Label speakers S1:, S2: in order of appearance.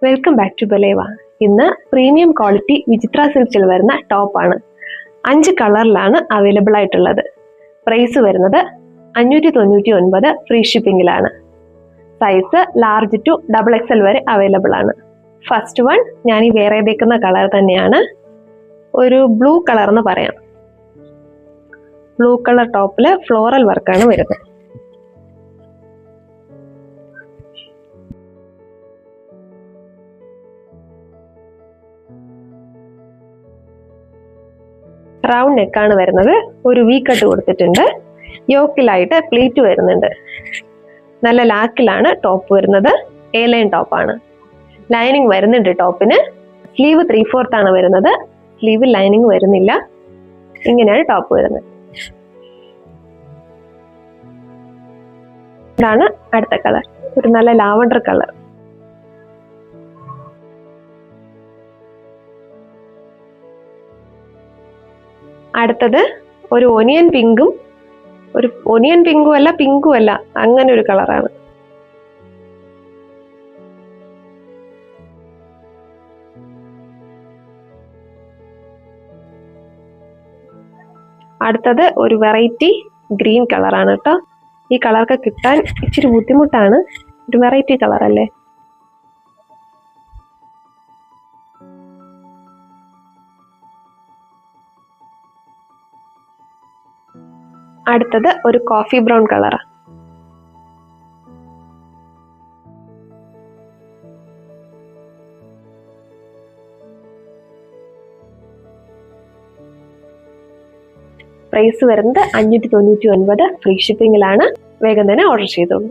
S1: Welcome back to ബലേവ. ഇന്ന് premium quality വിചിത്ര സിൽക്സിൽ വരുന്ന ടോപ്പാണ്. 5 കളറിലാണ് അവൈലബിൾ ആയിട്ടുള്ളത്. പ്രൈസ് വരുന്നത് 599, ഫ്രീ ഷിപ്പിംഗിലാണ്. സൈസ് ലാർജ് ടു XXL വരെ അവൈലബിൾ ആണ്. ഫസ്റ്റ് വൺ ഞാൻ ഈ വേറെ തേക്കുന്ന കളർ തന്നെയാണ്. ഒരു ബ്ലൂ കളർ എന്ന് പറയാം. ബ്ലൂ കളർ ടോപ്പിൽ ഫ്ലോറൽ വർക്കാണ് വരുന്നത്. റൗണ്ട് നെക്കാണ് വരുന്നത്. ഒരു വി കട്ട് കൊടുത്തിട്ടുണ്ട്. യോക്കിലായിട്ട് പ്ലീറ്റ് വരുന്നുണ്ട്. നല്ല ലാക്കിലാണ് ടോപ്പ് വരുന്നത്. എ ലൈൻ ടോപ്പാണ്. ലൈനിങ് വരുന്നുണ്ട് ടോപ്പിന്. സ്ലീവ് 3/4 ആണ് വരുന്നത്. സ്ലീവ് ലൈനിങ് വരുന്നില്ല. ഇങ്ങനെയാണ് ടോപ്പ് വരുന്നത്. ഇതാണ് അടുത്ത കളർ. ഒരു നല്ല ലാവണ്ടർ കളർ. അടുത്തത് ഒരു ഒനിയൻ പിങ്കും അല്ല പിങ്കും അല്ല, അങ്ങനെ ഒരു കളറാണ്. അടുത്തത് ഒരു വെറൈറ്റി ഗ്രീൻ കളറാണ് കേട്ടോ. ഈ കളറൊക്കെ കിട്ടാൻ ഇച്ചിരി ബുദ്ധിമുട്ടാണ്. ഒരു വെറൈറ്റി കളർ അല്ലേ. അടുത്തത് ഒരു കോഫി ബ്രൗൺ കളറാ. പ്രൈസ് വരുന്നത് 599, ഫ്രീ ഷിപ്പിംഗിലാണ്. വേഗം തന്നെ ഓർഡർ ചെയ്തോളൂ.